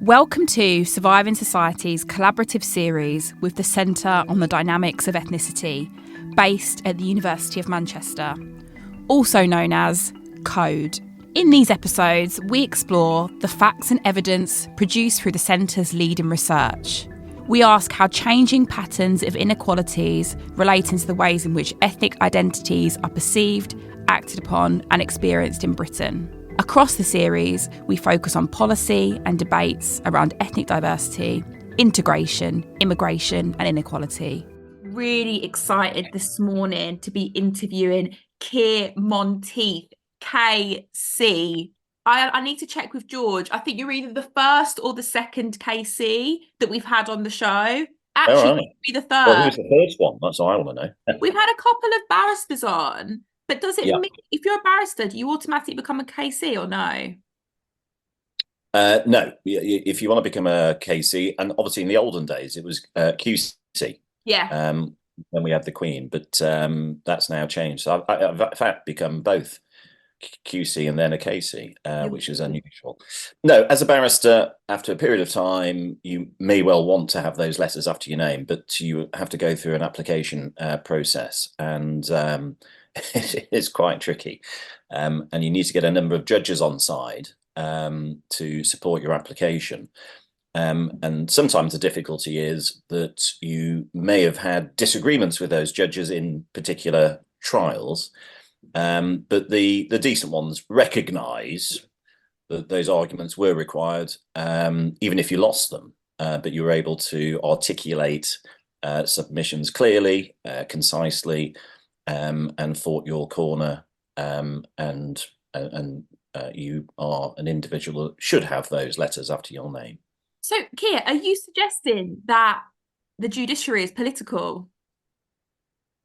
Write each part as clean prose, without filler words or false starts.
Welcome to Surviving Society's collaborative series with the Centre on the Dynamics of Ethnicity, based at the University of Manchester, also known as CODE. In these episodes, we explore the facts and evidence produced through the Centre's leading research. We ask how changing patterns of inequalities relating to the ways in which ethnic identities are perceived, acted upon and experienced in Britain. Across the series, we focus on policy and debates around ethnic diversity, integration, immigration and inequality. Really excited this morning to be interviewing Keir Monteith, KC. I need to check with George. I think you're either the first or the second KC that we've had on the show. Actually, All right. be the third. Well, who was the first one? That's what I want to know. We've had a couple of barristers on, but does it Yeah. mean if you're a barrister, do you automatically become a KC or no? No, if you want to become a KC, and obviously in the olden days it was QC. Yeah. When we had the Queen, but that's now changed. So I've in fact become both QC and then a KC, which is unusual. No, as a barrister, after a period of time, you may well want to have those letters after your name, but you have to go through an application process, and it's quite tricky. And you need to get a number of judges on side to support your application. And sometimes the difficulty is that you may have had disagreements with those judges in particular trials, but the decent ones recognise that those arguments were required, even if you lost them, but you were able to articulate submissions clearly, concisely, and fought your corner, and you are an individual that should have those letters after your name. So, Keir, are you suggesting that the judiciary is political?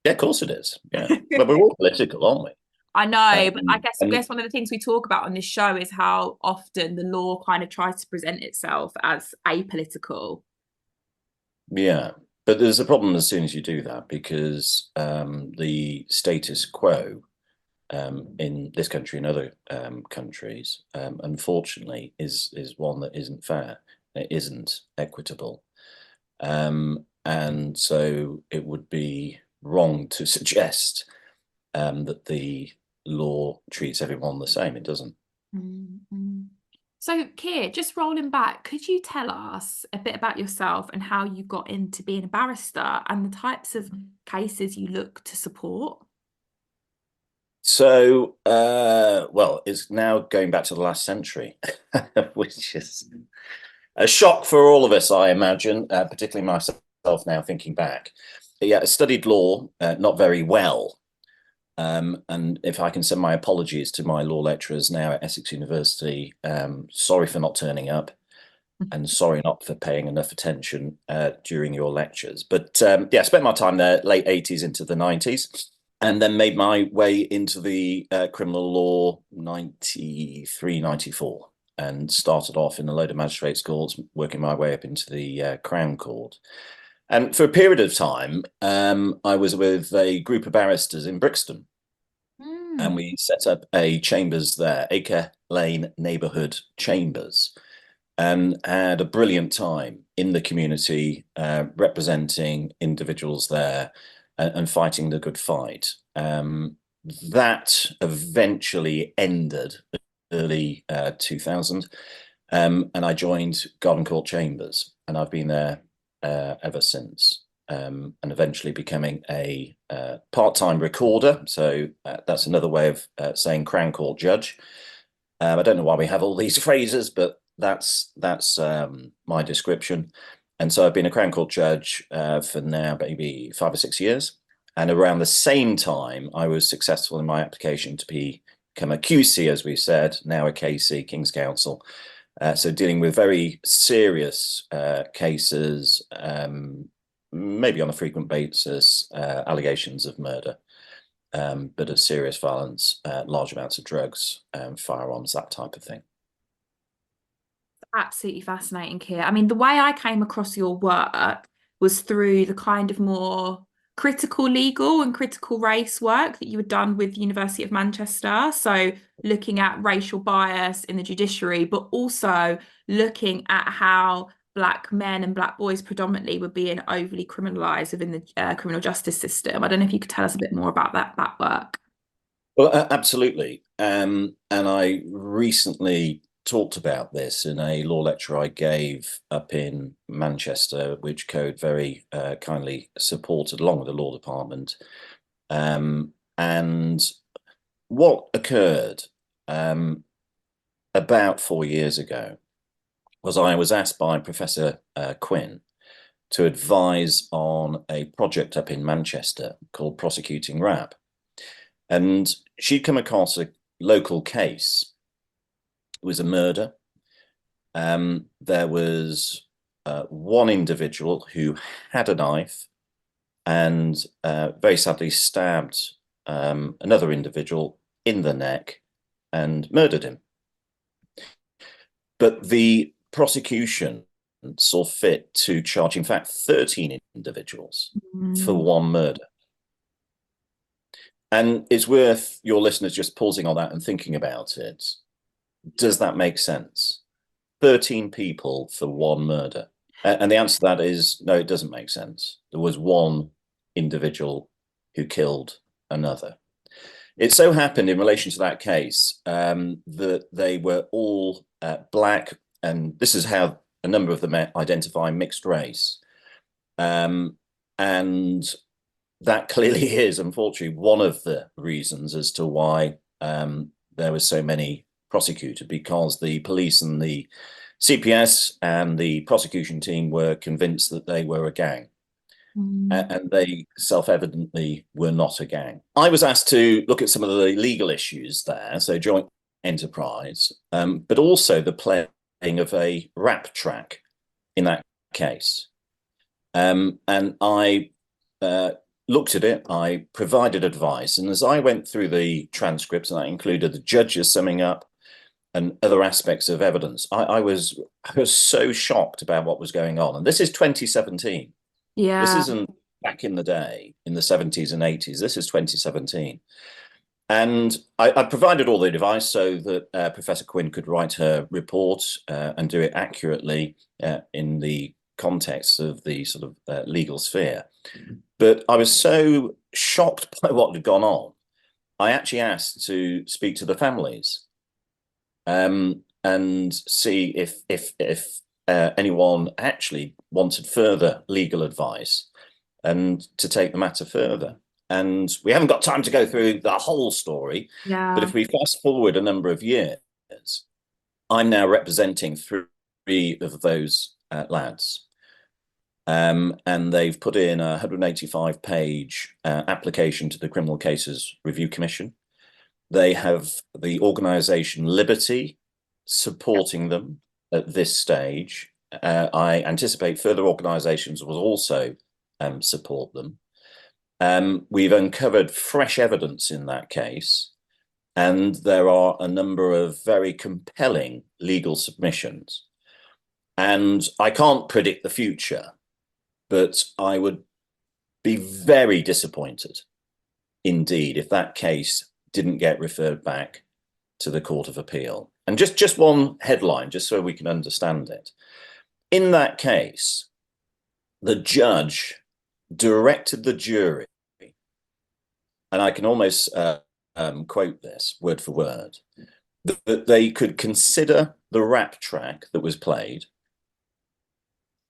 Yeah, of course it is. Yeah, but we're all political, aren't we? I know, but I And guess one of the things we talk about on this show is how often the law kind of tries to present itself as apolitical. yeah, but there's a problem as soon as you do that, because the status quo in this country and other countries, unfortunately, is one that isn't fair. It isn't equitable, and so it would be wrong to suggest that the law treats everyone the same. It doesn't. Mm-hmm. So, Keir, just rolling back, could you tell us a bit about yourself and how you got into being a barrister and the types of cases you look to support? So, well, it's now going back to the last century, which is a shock for all of us, I imagine, particularly myself now thinking back. But yeah, I studied law, not very well. And if I can send my apologies to my law lecturers now at Essex University, sorry for not turning up, and sorry not for paying enough attention during your lectures. But yeah, I spent my time there, late 80s into the 90s, and then made my way into the criminal law 93, 94, and started off in a load of magistrates' courts, working my way up into the Crown Court. And for a period of time, I was with a group of barristers in Brixton, and we set up a chambers there, Acre Lane Neighbourhood Chambers, and had a brilliant time in the community, representing individuals there and fighting the good fight. That eventually ended early 2000, and I joined Garden Court Chambers, and I've been there ever since, and eventually becoming a part-time recorder. So that's another way of saying Crown Court judge. I don't know why we have all these phrases, but that's my description. And so I've been a Crown Court judge for now maybe 5 or 6 years. And around the same time, I was successful in my application to become a QC, as we said, now a KC, King's Counsel. So dealing with very serious cases, maybe on a frequent basis, allegations of murder, but of serious violence, large amounts of drugs, firearms, that type of thing. Absolutely fascinating, Keir. I mean, the way I came across your work was through the kind of more critical legal and critical race work that you had done with the University of Manchester. So looking at racial bias in the judiciary, but also looking at how Black men and Black boys predominantly were being overly criminalised within the criminal justice system. I don't know if you could tell us a bit more about that work. Well, absolutely. And I recently talked about this in a law lecture I gave up in Manchester, which Code very kindly supported along with the law department. And what occurred about 4 years ago was I was asked by Professor Quinn to advise on a project up in Manchester called Prosecuting Rap. And she'd come across a local case. It was a murder. There was one individual who had a knife and very sadly stabbed another individual in the neck and murdered him. But the prosecution saw fit to charge, in fact, 13 individuals for one murder. And it's worth your listeners just pausing on that and thinking about it. Does that make sense? 13 people for one murder. And the answer to that is no, it doesn't make sense. There was one individual who killed another. It so happened in relation to that case that they were all Black, and this is how a number of them identify mixed race. And that clearly is, unfortunately, one of the reasons as to why there were so many prosecuted, because the police and the CPS and the prosecution team were convinced that they were a gang. And they self-evidently were not a gang. I was asked to look at some of the legal issues there, so joint enterprise, but also the playing of a rap track in that case. And I looked at it, I provided advice, and as I went through the transcripts, and that included the judges summing up and other aspects of evidence, I was so shocked about what was going on. And this is 2017. Yeah. This isn't back in the day, in the 70s and 80s. This is 2017. And I provided all the advice so that Professor Quinn could write her report and do it accurately in the context of the sort of legal sphere. But I was so shocked by what had gone on, I actually asked to speak to the families and see if anyone actually wanted further legal advice and to take the matter further. And we haven't got time to go through the whole story, but if we fast forward a number of years, I'm now representing 3 of those lads. And they've put in a 185-page application to the Criminal Cases Review Commission. They have the organisation Liberty supporting them at this stage. I anticipate further organisations will also support them. We've uncovered fresh evidence in that case, and there are a number of very compelling legal submissions. And I can't predict the future, but I would be very disappointed indeed if that case didn't get referred back to the Court of Appeal. And just one headline, just so we can understand it. In that case, the judge directed the jury, and I can almost quote this word for word, that they could consider the rap track that was played,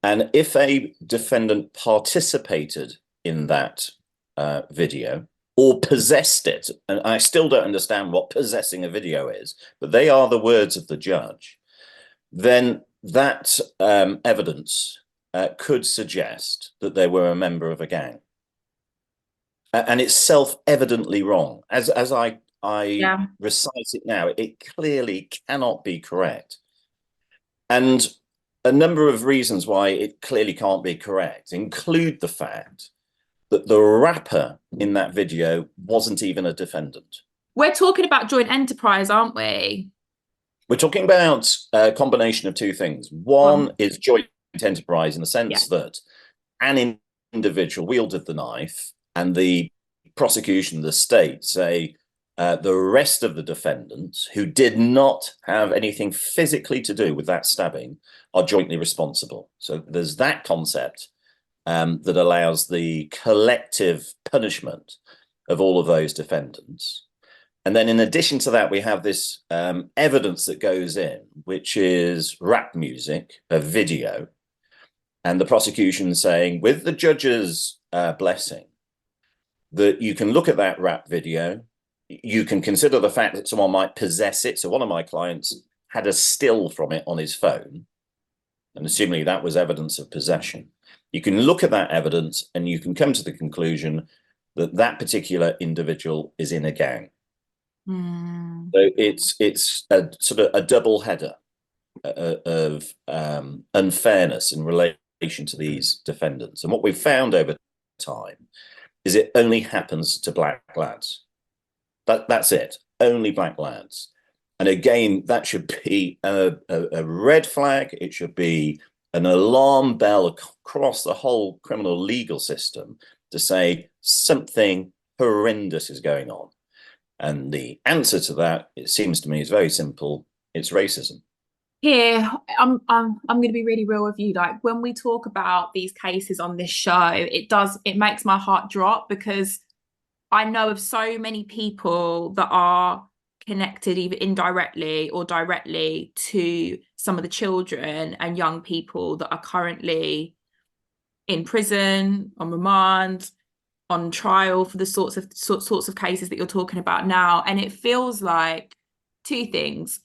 and if a defendant participated in that video or possessed it, and I still don't understand what possessing a video is, but they are the words of the judge, then that evidence could suggest that they were a member of a gang. And it's self-evidently wrong. As I recite it now, it clearly cannot be correct. And a number of reasons why it clearly can't be correct include the fact that the rapper in that video wasn't even a defendant. We're talking about joint enterprise, aren't we? We're talking about a combination of 2 things. One is joint enterprise in the sense that an individual wielded the knife and the prosecution, the state, say the rest of the defendants who did not have anything physically to do with that stabbing are jointly responsible. So there's that concept that allows the collective punishment of all of those defendants. And then in addition to that, we have this evidence that goes in, which is rap music, a video, and the prosecution saying, with the judge's blessing, that you can look at that rap video, you can consider the fact that someone might possess it. So one of my clients had a still from it on his phone, and assuming that was evidence of possession. You can look at that evidence and you can come to the conclusion that that particular individual is in a gang. So it's a sort of a double header of unfairness in relation to these defendants. And what we've found over time is it only happens to black lads. That's it, only black lads. And again, that should be a red flag. It should be an alarm bell across the whole criminal legal system to say something horrendous is going on. And the answer to that, it seems to me, is very simple. It's racism. Here, I'm going to be really real with you. Like, when we talk about these cases on this show, it makes my heart drop, because I know of so many people that are connected either indirectly or directly to some of the children and young people that are currently in prison, on remand, on trial for the sorts of cases that you're talking about now. And it feels like two things.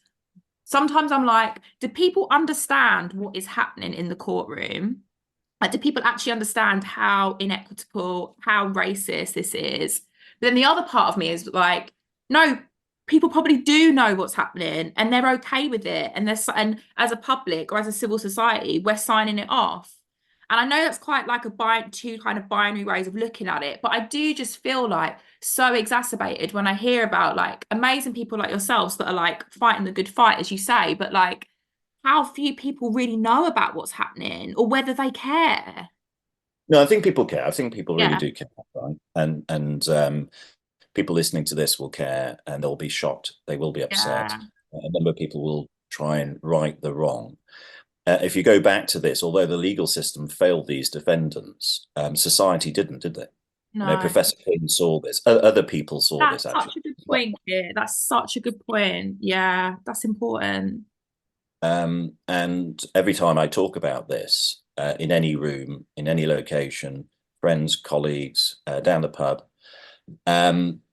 Sometimes I'm like, do people understand what is happening in the courtroom? Like, do people actually understand how inequitable, how racist this is? But then the other part of me is like, no, people probably do know what's happening and they're okay with it. And as a public or as a civil society, we're signing it off. And I know that's quite like two kind of binary ways of looking at it, but I do just feel like so exacerbated when I hear about like amazing people like yourselves that are like fighting the good fight, as you say, but like how few people really know about what's happening or whether they care. No, I think people care. I think people really Yeah. do care, right? And people listening to this will care, and they'll be shocked. They will be upset. Yeah. A number of people will try and right the wrong. If you go back to this, although the legal system failed these defendants, society didn't, did they? No. Professor King saw this. Other people saw That's this, actually. such a good point, Keir. That's such a good point. Yeah, that's important. And every time I talk about this, in any room, in any location, friends, colleagues, down the pub,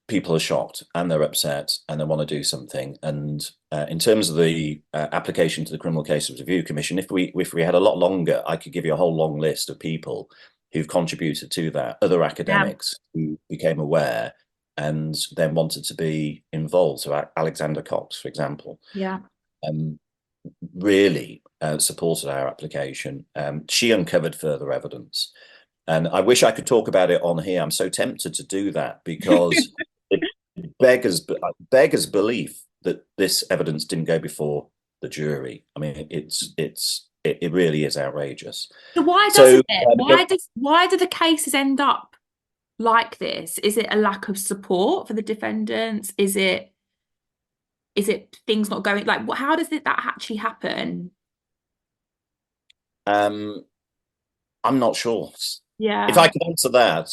people are shocked and they're upset and they want to do something. And in terms of the application to the Criminal Cases Review Commission, if we had a lot longer, I could give you a whole long list of people who've contributed to that, other academics who became aware and then wanted to be involved. So Alexander Cox, for example, really supported our application. She uncovered further evidence. And I wish I could talk about it on here. I'm so tempted to do that because it beggars belief that this evidence didn't go before the jury. I mean, it really is outrageous. So why doesn't it? Why do the cases end up like this? Is it a lack of support for the defendants? Is it things not going, like, how does that actually happen? I'm not sure. Yeah. If I could answer that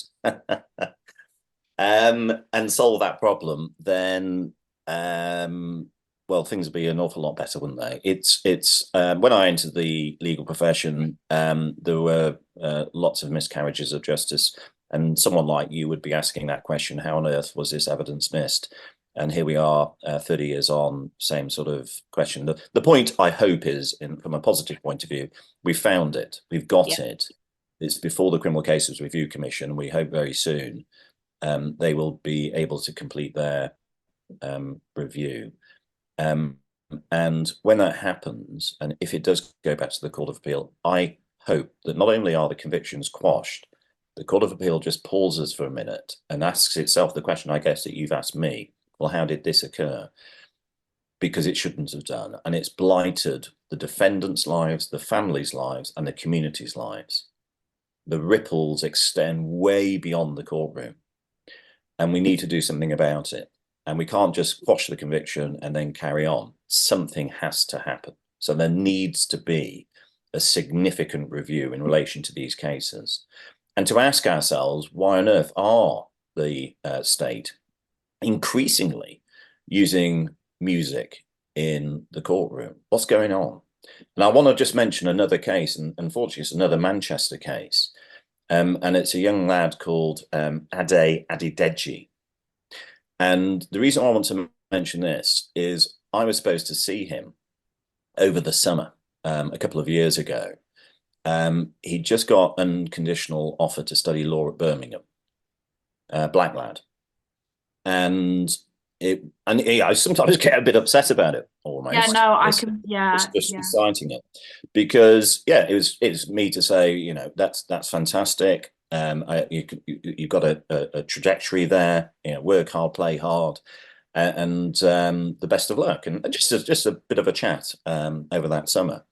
and solve that problem, then well, things would be an awful lot better, wouldn't they? It's when I entered the legal profession, there were lots of miscarriages of justice, and someone like you would be asking that question: how on earth was this evidence missed? And here we are, 30 years on, same sort of question. The point, I hope, is, from a positive point of view, we found it, we've got it. It's before the Criminal Cases Review Commission. We hope very soon they will be able to complete their review. And when that happens, and if it does go back to the Court of Appeal, I hope that not only are the convictions quashed, the Court of Appeal just pauses for a minute and asks itself the question, I guess, that you've asked me. Well, how did this occur? Because it shouldn't have done. And it's blighted the defendants' lives, the families' lives, and the community's lives. the ripples extend way beyond the courtroom, and we need to do something about it. And we can't just quash the conviction and then carry on. Something has to happen. So there needs to be a significant review in relation to these cases, and to ask ourselves, why on earth are the state increasingly using music in the courtroom? What's going on? And I want to just mention another case, and unfortunately it's another Manchester case, and it's a young lad called Ade Adedeji. And the reason I want to mention this is I was supposed to see him over the summer a couple of years ago. He just got unconditional offer to study law at Birmingham, black lad. And I sometimes get a bit upset about it, almost. Yeah, no, I can. Yeah, just citing it, because it's me to say, you know, that's fantastic. You've got a trajectory there. You know, work hard, play hard, and the best of luck. And just a bit of a chat over that summer.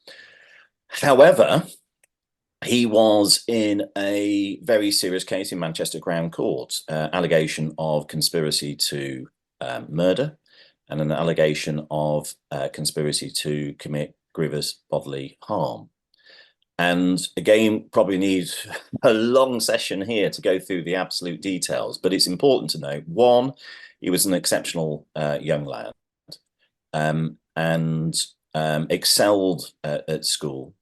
However, he was in a very serious case in Manchester Crown Court, allegation of conspiracy to murder, and an allegation of conspiracy to commit grievous bodily harm. And again, probably need a long session here to go through the absolute details, but it's important to note, one, he was an exceptional young lad, and excelled at school.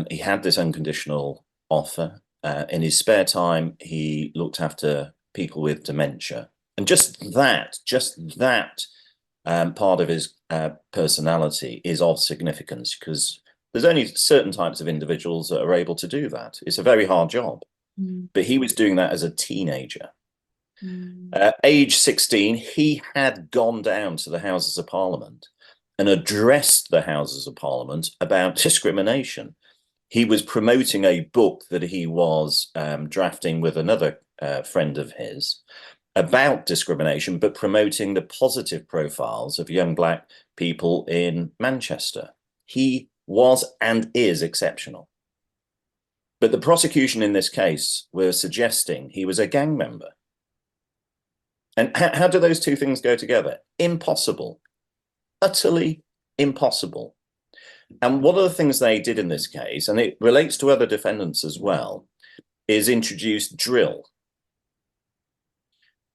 He had this unconditional offer. In his spare time, he looked after people with dementia. And just that part of his personality is of significance, because there's only certain types of individuals that are able to do that. It's a very hard job. But he was doing that as a teenager. Age 16, he had gone down to the Houses of Parliament and addressed the Houses of Parliament about discrimination. He was promoting a book that he was drafting with another friend of his about discrimination, but promoting the positive profiles of young black people in Manchester. He was and is exceptional. But the prosecution in this case were suggesting he was a gang member. And how do those two things go together? Impossible. Utterly impossible. And one of the things they did in this case, and it relates to other defendants as well, is introduce drill.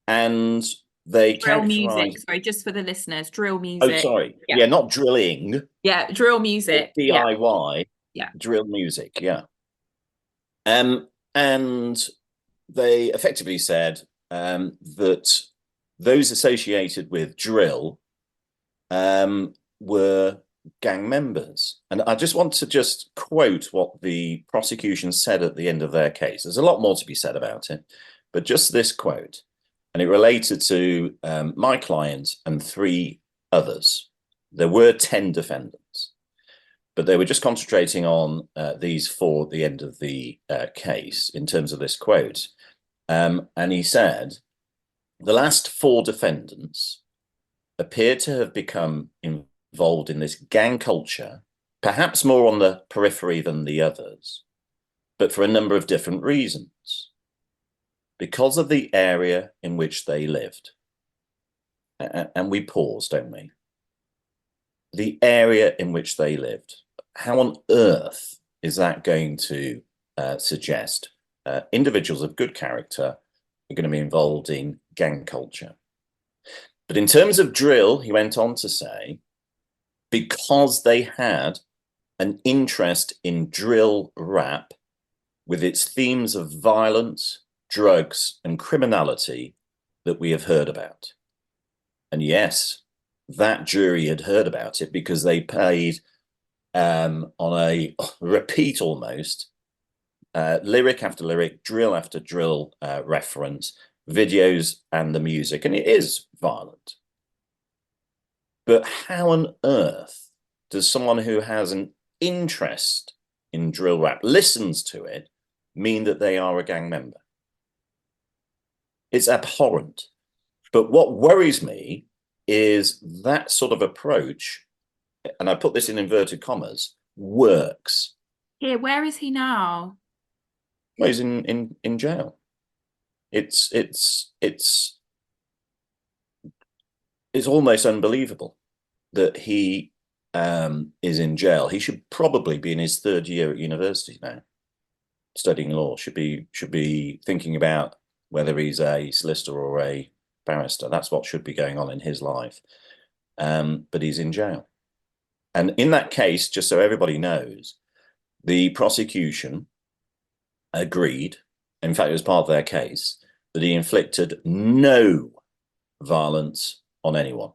And they drill music. Sorry, just for the listeners, drill music. Oh, sorry. Yeah, not drilling. Yeah, drill music. DIY. Yeah. Drill music. Yeah. And they effectively said that those associated with drill were gang members. And I just want to just quote what the prosecution said at the end of their case. There's a lot more to be said about it, but just this quote. And it related to my client and 3 others. There were 10 defendants, but they were just concentrating on these 4 at the end of the case in terms of this quote. And he said, the last 4 defendants appear to have become involved in this gang culture, perhaps more on the periphery than the others, but for a number of different reasons. Because of the area in which they lived. And we pause, don't we? The area in which they lived. How on earth is that going to suggest individuals of good character are going to be involved in gang culture? But in terms of drill, he went on to say, because they had an interest in drill rap with its themes of violence, drugs and criminality that we have heard about. And yes, that jury had heard about it because they paid on a repeat almost, lyric after lyric, drill after drill reference, videos and the music, and it is violent. But how on earth does someone who has an interest in drill rap, listens to it, mean that they are a gang member? It's abhorrent. But what worries me is that sort of approach, and I put this in inverted commas, works. Here, where is he now? Well, he's in jail. It's almost unbelievable that he is in jail. He should probably be in his third year at university now, studying law. Should be thinking about whether he's a solicitor or a barrister. That's what should be going on in his life. But he's in jail. And in that case, just so everybody knows, the prosecution agreed, in fact, it was part of their case, that he inflicted no violence on anyone.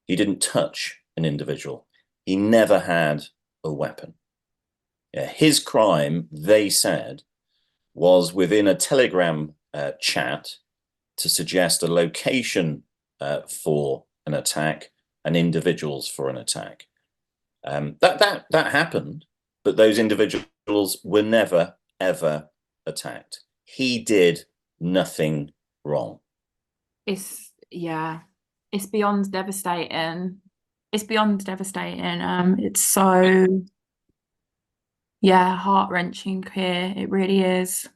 He didn't touch an individual. He never had a weapon. His crime, they said, was within a Telegram chat to suggest a location for an attack and individuals for an attack. That happened, but those individuals were never, ever attacked. He did nothing wrong. It's beyond devastating. It's beyond devastating. It's so, heart-wrenching here. It really is.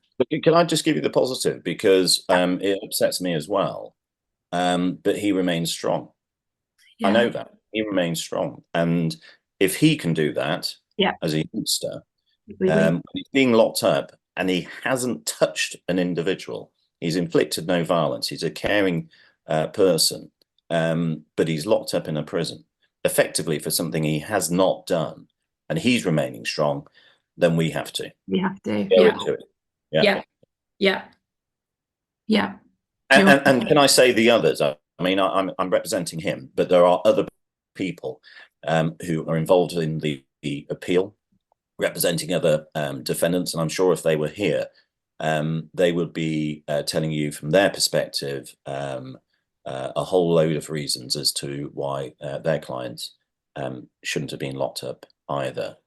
Can I just give you the positive? Because it upsets me as well. But he remains strong. Yeah. I know that. He remains strong. And if he can do that as a youngster, when he's being locked up and he hasn't touched an individual, he's inflicted no violence, he's a caring person, but he's locked up in a prison, effectively for something he has not done, and he's remaining strong, then we have to. We have to. Go into it. Yeah. And can I say the others? I mean, I'm representing him, but there are other people who are involved in the appeal, representing other defendants, and I'm sure if they were here, they would be telling you from their perspective a whole load of reasons as to why their clients shouldn't have been locked up either.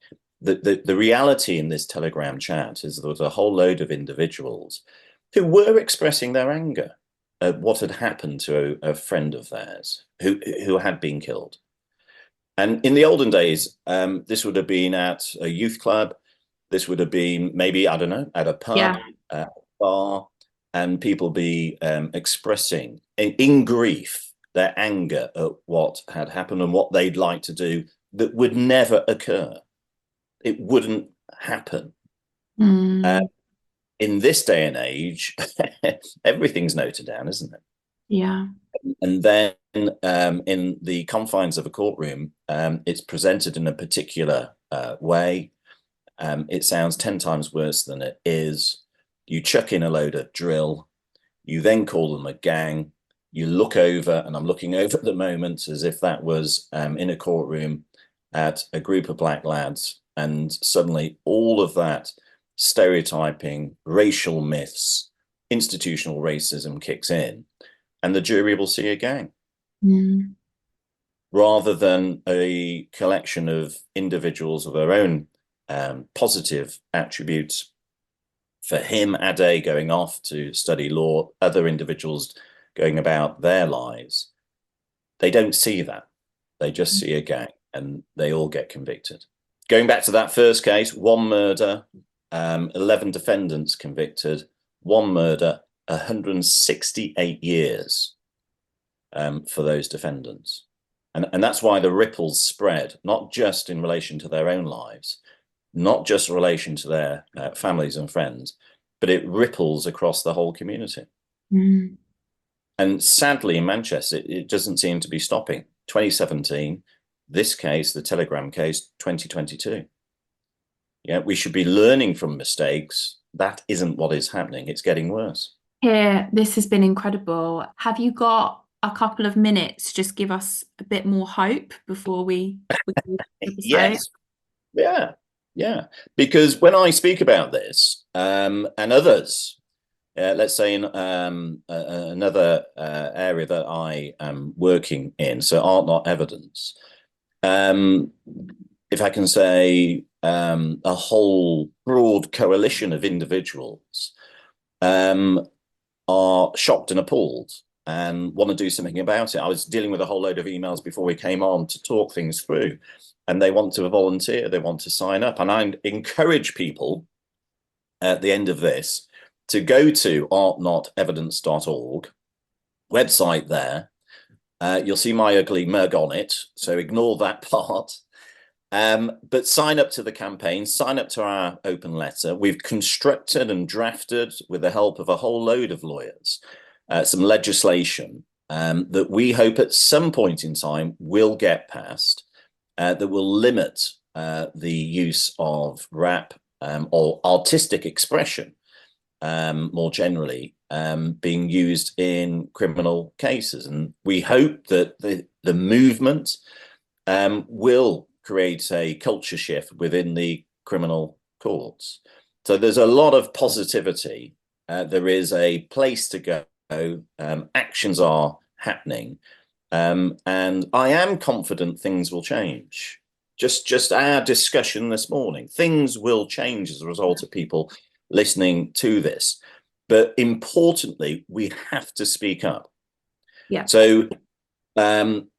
The reality in this Telegram chat is there was a whole load of individuals who were expressing their anger at what had happened to a friend of theirs who had been killed. And in the olden days, this would have been at a youth club. This would have been maybe, I don't know, at a pub, a bar, and people be expressing in grief their anger at what had happened and what they'd like to do that would never occur. It wouldn't happen. In this day and age, everything's noted down, isn't it? Yeah. And then in the confines of a courtroom, it's presented in a particular way. It sounds 10 times worse than it is. You chuck in a load of drill. You then call them a gang. You look over, and I'm looking over at the moment as if that was in a courtroom at a group of black lads. And suddenly all of that stereotyping, racial myths, institutional racism kicks in, and the jury will see a gang rather than a collection of individuals of their own positive attributes. For him, Ade going off to study law, other individuals going about their lives, they don't see that. They just see a gang, and they all get convicted. Going back to that first case, 1 murder, 11 defendants convicted, 1 murder, 168 years for those defendants. And that's why the ripples spread, not just in relation to their own lives, not just in relation to their families and friends, but it ripples across the whole community. And sadly, in Manchester, it doesn't seem to be stopping. 2017, this case, the Telegram case, 2022. Yeah, we should be learning from mistakes. That isn't what is happening. It's getting worse. Here, this has been incredible. Have you got a couple of minutes to just give us a bit more hope before we Yes. Yeah. Because when I speak about this and others, let's say in another area that I am working in, so art not evidence, if I can say a whole broad coalition of individuals are shocked and appalled and want to do something about it. I was dealing with a whole load of emails before we came on to talk things through, and they want to volunteer, they want to sign up. And I encourage people at the end of this to go to artnotevidence.org, website there. You'll see my ugly mug on it, so ignore that part. But sign up to the campaign, sign up to our open letter. We've constructed and drafted, with the help of a whole load of lawyers, some legislation that we hope at some point in time will get passed, that will limit the use of rap or artistic expression more generally being used in criminal cases. And we hope that the movement will create a culture shift within the criminal courts. So there's a lot of positivity. There is a place to go. Actions are happening. And I am confident things will change. Just our discussion this morning, things will change as a result of people listening to this. But importantly, we have to speak up. Yeah. So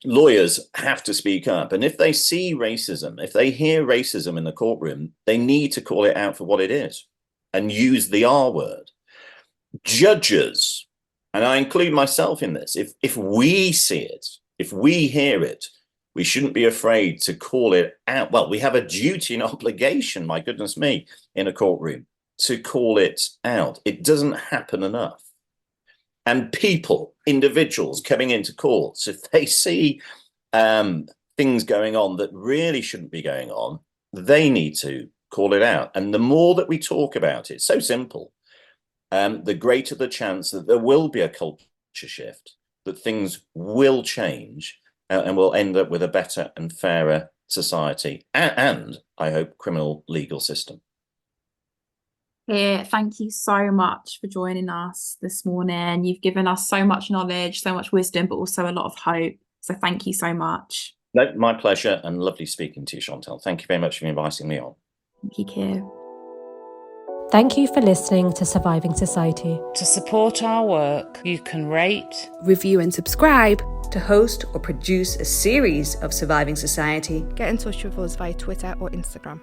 lawyers have to speak up. And if they see racism, if they hear racism in the courtroom, they need to call it out for what it is and use the R word. Judges, and I include myself in this, if we see it, if we hear it, we shouldn't be afraid to call it out. Well, we have a duty and obligation, my goodness me, in a courtroom to call it out. It doesn't happen enough. And people, individuals coming into courts, if they see things going on that really shouldn't be going on, they need to call it out. And the more that we talk about it, so simple, the greater the chance that there will be a culture shift, that things will change, and we'll end up with a better and fairer society and I hope, criminal legal system. Keir, thank you so much for joining us this morning. You've given us so much knowledge, so much wisdom, but also a lot of hope. So thank you so much. No, my pleasure, and lovely speaking to you, Chantal. Thank you very much for inviting me on. Thank you, Keir. Thank you for listening to Surviving Society. To support our work, you can rate, review and subscribe. To host or produce a series of Surviving Society, get in touch with us via Twitter or Instagram.